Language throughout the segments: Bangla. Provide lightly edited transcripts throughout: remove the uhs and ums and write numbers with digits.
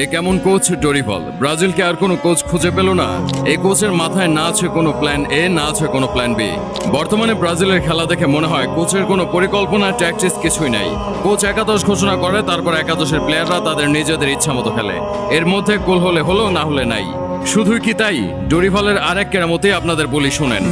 এ কেমন কোচ ডরিভাল? ব্রাজিলকে আর কোনো কোচ খুঁজে পেল না। এই কোচের মাথায় না আছে কোনো প্ল্যান এ, না আছে কোনো প্ল্যান বি। বর্তমানে ব্রাজিলের খেলা দেখে মনে হয় কোচের কোনো পরিকল্পনা, ট্যাকটিক্স কিছুই নাই। কোচ একাদশ ঘোষণা করে, তারপর একাদশের প্লেয়াররা তাদের নিজেদের ইচ্ছা মতো খেলে। এর মধ্যে গোল হলে হলো, না হলে নাই। শুধুই কি তাই? ডরিভালের আরেক কেরামতি আপনাদের বলি, শোনেন।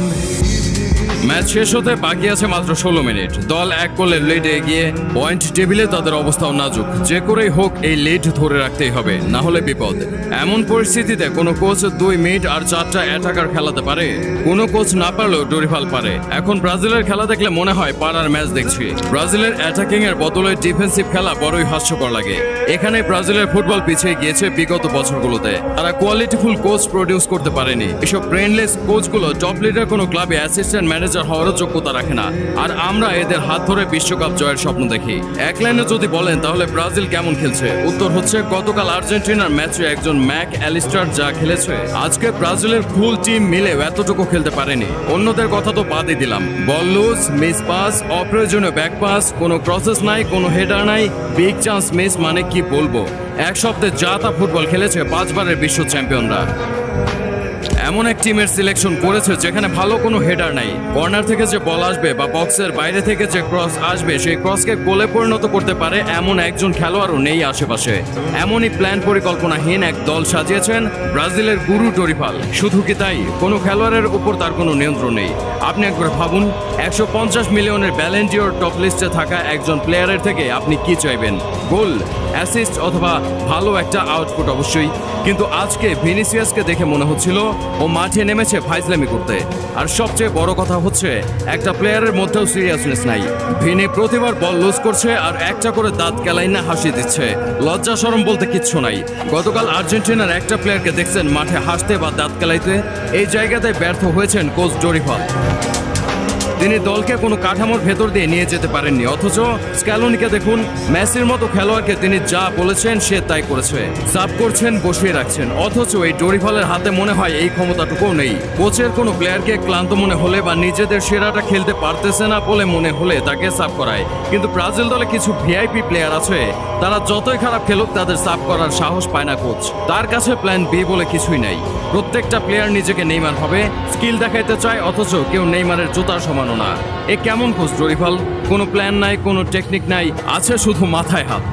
ম্যাচ শেষ হতে বাকি আছে মাত্র 16 মিনিট। দল 1 গোলের লিডে এগিয়ে, পয়েন্ট টেবিলে তাদের অবস্থাও নাজুক। যে করেই হোক এই লিড ধরে রাখতেই হবে, না হলে বিপদ। এমন পরিস্থিতিতে কোনো কোচ 2 মিড আর 4টা অ্যাটাকার খেলাতে পারে? কোনো কোচ না পারলেও ডরিভাল পারে। এখন ব্রাজিলের খেলা দেখলে মনে হয় পাড়ার ম্যাচ দেখছি। ব্রাজিলের অ্যাটাকিং এর বদলে ডিফেন্সিভ খেলা বড়ই হাস্যকর লাগে। এখানে ব্রাজিলের ফুটবল পিছিয়ে গিয়েছে বিগত বছরগুলোতে। তারা কোয়ালিটিফুল কোচ প্রডিউস করতে পারেনি। এসব ব্রেনলেস কোচগুলো টপ লিডার কোনো ক্লাবে অ্যাসিস্ট্যান্ট ম্যানেজার হওয়ারও যোগ্যতা রাখে না। আর আমরা এদের হাত ধরে বিশ্বকাপ জয়ের স্বপ্ন দেখি। এক লাইনে যদি বলেন তাহলে ব্রাজিল কেমন খেলছে, উত্তর হচ্ছে গতকাল আর্জেন্টিনার ম্যাচে একজন ম্যাক অ্যালিস্টার যা খেলেছে, আজকে ব্রাজিলের ফুল টিম মিলেও এতটুকু খেলতে পারেনি। অন্যদের কথা তো বাদই দিলাম। বল লুজ, মিস পাস, অপ্রয়োজনীয় ব্যাক পাস, কোনো প্রসেস নাই, কোনো হেডার নাই, বিগ চান্স মিস, মানে কি বলবো। এক সপ্তাহে যা তা ফুটবল খেলেছে 5 বারের বিশ্ব চ্যাম্পিয়নরা। এমন এক টিমের সিলেকশন করেছে যেখানে ভালো কোনো হেডার নাই। কর্নার থেকে যে বল আসবে বা বক্সের বাইরে থেকে যে ক্রস আসবে, সেই ক্রসকে গোলে পরিণত করতে পারে এমন একজন খেলোয়াড়ও নেই আশেপাশে। এমনই প্ল্যান পরিকল্পনাহীন এক দল সাজিয়েছেন ব্রাজিলের গুরু ডরিভাল। শুধু কি তাই, কোনো খেলোয়াড়ের উপর তার কোনো নিয়ন্ত্রণ নেই। আপনি একবার ভাবুন, 150 মিলিয়নের ব্যালেন্ড ডিওর টপ লিস্টে থাকা একজন প্লেয়ারের থেকে আপনি কি চাইবেন? গোল, অ্যাসিস্ট অথবা ভালো একটা আউটপুট অবশ্যই। কিন্তু আজকে ভিনিসিয়াসকে দেখে মনে হচ্ছিল ও মাঠে নেমেছে ফাইজলামি করতে। আর সবচেয়ে বড় কথা হচ্ছে, একটা প্লেয়ারের মধ্যেও সিরিয়াসনেস নাই। ভিনি প্রতিবার বল লুজ করছে আর একটা করে দাঁত কেলাই না হাসি দিচ্ছে। লজ্জা শরম বলতে কিচ্ছু নাই। গতকাল আর্জেন্টিনার একটা প্লেয়ারকে দেখছেন মাঠে হাসতে বা দাঁত কেলাইতে? এই জায়গাতে ব্যর্থ হয়েছেন কোচ ডরিভাল। তিনি দলকে কোনো কাঠামোর ভেতর দিয়ে নিয়ে যেতে পারেননি। অথচ স্ক্যালোনিকে দেখুন, মেসির মতো খেলোয়াড়কে তিনি যা বলেছেন সে তাই করেছে। সাব করছেন, বসিয়ে রাখছেন। অথচ এই ডরিভালের হাতে মনে হয় এই ক্ষমতাটুকুও নেই। কোচের কোনো প্লেয়ারকে ক্লান্ত মনে হলে বা নিজেদের সেরাটা খেলতে পারতেছে না বলে মনে হলে তাকে সাব করায়। কিন্তু ব্রাজিল দলে কিছু ভিআইপি প্লেয়ার আছে, তারা যতই খারাপ খেলুক তাদের সাব করার সাহস পায় না কোচ। তার কাছে প্ল্যান বি বলে কিছুই নাই। প্রত্যেকটা প্লেয়ার নিজেকে নেইমার ভাবে, স্কিল দেখাইতে চায়, অথচ কেউ নেইমারের জুতার সমান না। এ কেমন কোচ ডরিভাল? কোনো প্ল্যান নাই, কোনো টেকনিক নাই, আছে শুধু মাথায় হাত।